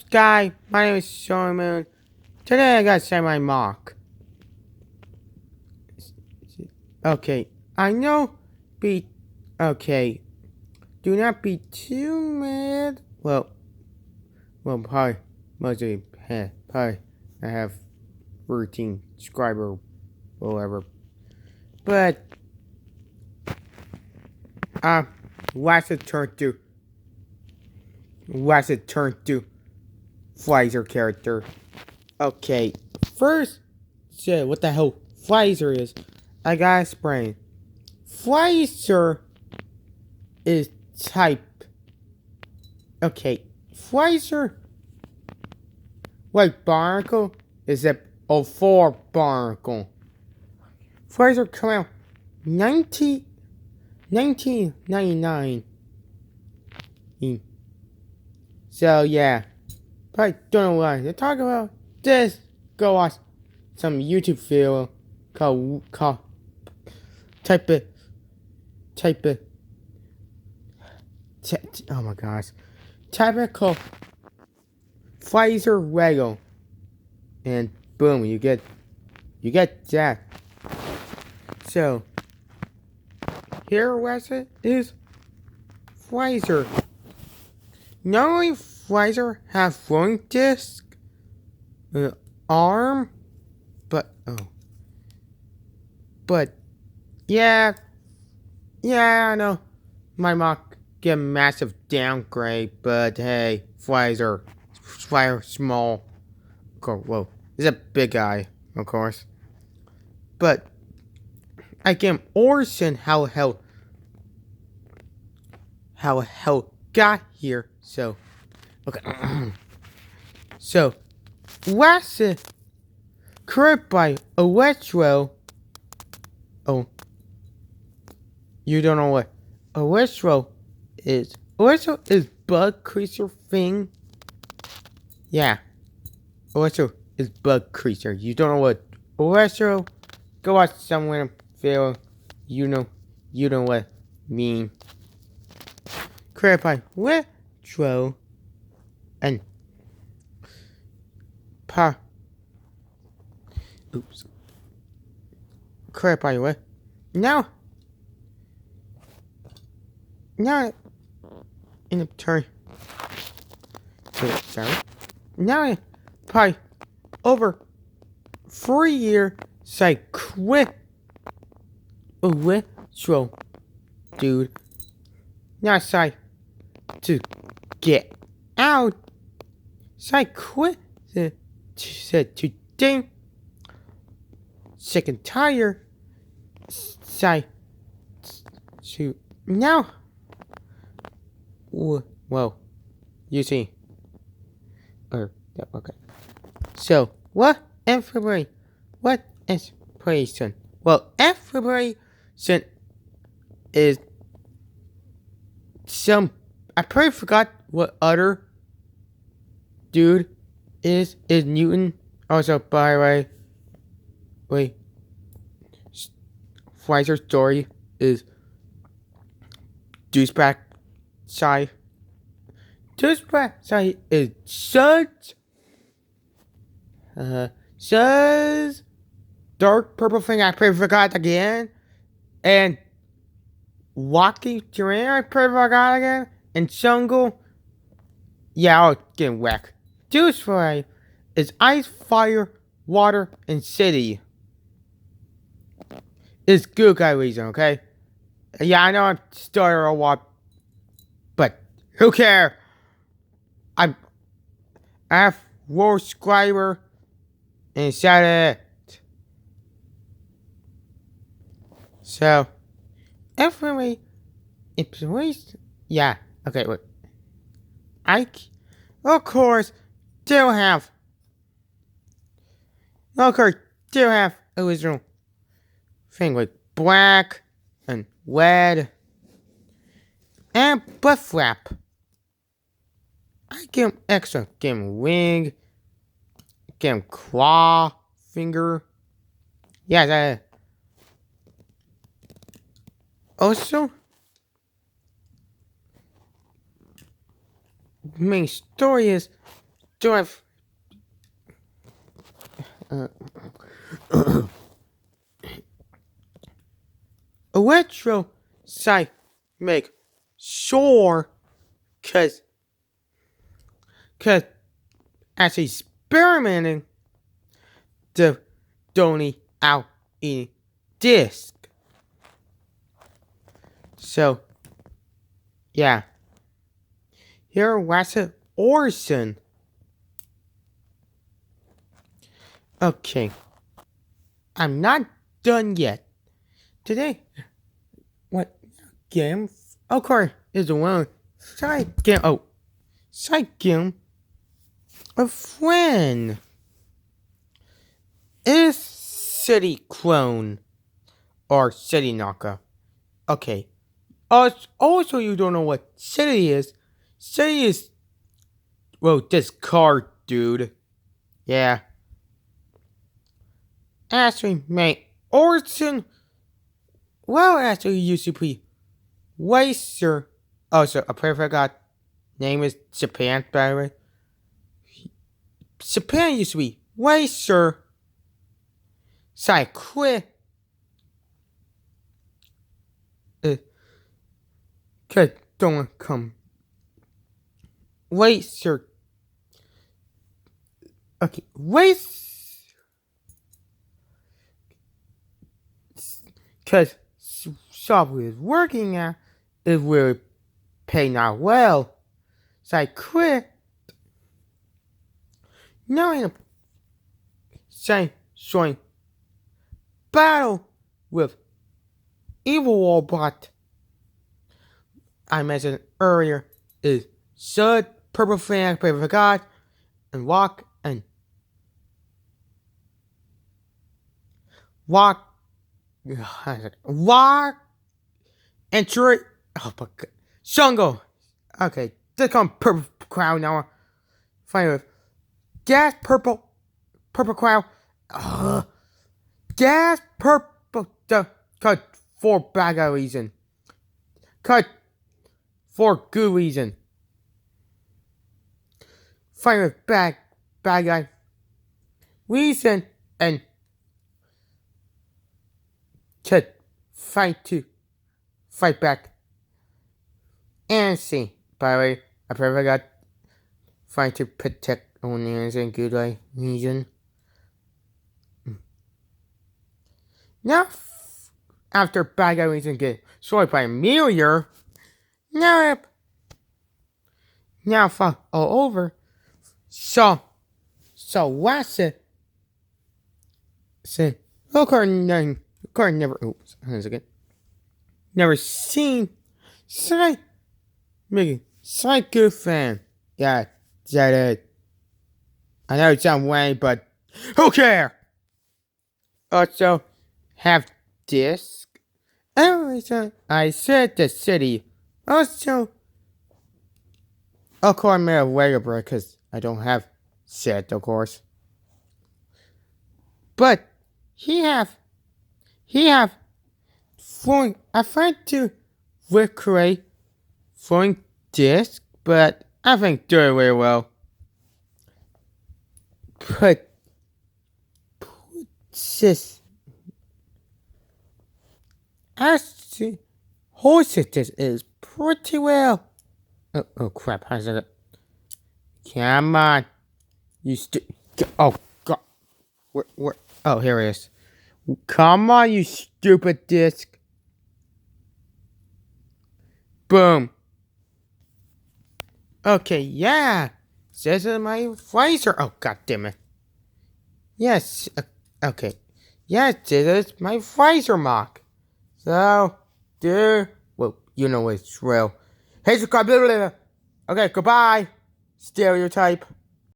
up, guy? My name is Simon. Today I got semi mock. Okay, I know. Okay. Do not be too mad. Well, probably mostly. Probably I have routine subscriber, whatever. But what's it turned to? Slizer character. Okay, first, say what the hell Slizer is. I got explain. Slizer is type. Okay, Slizer, like Barnacle, is a 04 Barnacle. Slizer came out 1999. So yeah, probably don't know what to talk about. Just go watch some YouTube video called type it. Oh my gosh, type it called Slizer Lego, and boom, you get that. So here, Ratchet is Slizer. Not only Slizer has flowing disc, arm, but yeah, I know my mock get a massive downgrade, but hey, Slizer small. Whoa, he's a big guy, of course, but I can understand how hell got here. So okay. So Ratchet created by Electro. Oh, you don't know what Electro is? Electro is bug creature thing. Yeah, Electro is bug creature. You don't know what Electro? Go watch somewhere video. You know what I mean. Created by Electro and created by what? Now in the turn. Sorry. Now probably over 3 years I quit Electro, dude. Now I to get out. So I quit today. Second tire. So now. Well, you see. Okay. So, what inspiration? What inspiration? Well, inspiration is some. I probably forgot what other dude is Newton. Also, by the way, Slizer's story is douchebag side. Douchebag side is such dark purple thing. I probably forgot again, and walking terrain. I probably forgot again, and jungle. Yeah, I'll get whacked. Douchebag is ice, fire, water, and city. It's good guy reason, okay? Yeah, I know I'm starting a lot, but who cares? I have one subscriber and said it. So, every it's yeah. Okay, wait. Of course, still have original thing with black and red and butt flap. I give him extra. Give him wing. Give him claw finger. Yeah, that. Also, main story is do have electro side make sure cause as experimenting the Donny out in disc. So yeah. Here was an Orson. Okay. I'm not done yet. Today, what game? Of course, is the one side game. Oh, side game. A friend is City Clone or City Knocker. Okay. Also, you don't know what City is. City is, well, this car, dude. Yeah. Actually, mate, Orson. Well, actually, used to be Waster. Also, I forgot. Name is Japan, by the way. Japan used to be Waster. So I quit. Cause don't come. Waster. Okay, cause shop was working at it will pay not well. So I quit. Now in a showing battle with evil robot I mentioned earlier is Sud, Purple Fan, Purple God, and Walk and Tree. Oh my god. Shungo. Okay, they come Purple Crowd now. Fine with Gas Purple Crowd. Gas Purple cut for bad guy reason. Cut for good reason. Fine with bad guy reason and to fight back. And see, by the way, I probably got fight to protect owners and good reason. Now, after bad guy reason get destroyed by Amelia, now fuck all over. So what's it? Say, never. Oops, hold on a second. Never seen Psycho fan. Yeah, that it. I know it sounds lame, but who cares? Also, have disc. I said the city. Also, of course, I made a later break because I don't have set, of course. But he have flowing. I tried to recreate flowing disc, but I think do it very well. But this actually hosted this is pretty well. Oh crap! How's it? Come on, you oh god, where? Oh, here it is. Come on, you stupid disc. Boom. Okay, yeah. This is my Slizer. Oh, god damn it. Yes. Okay. Yes, this is my Slizer MOC. So, dude. Well, you know it's real. Hey, subscribe. Okay, goodbye. Stereotype.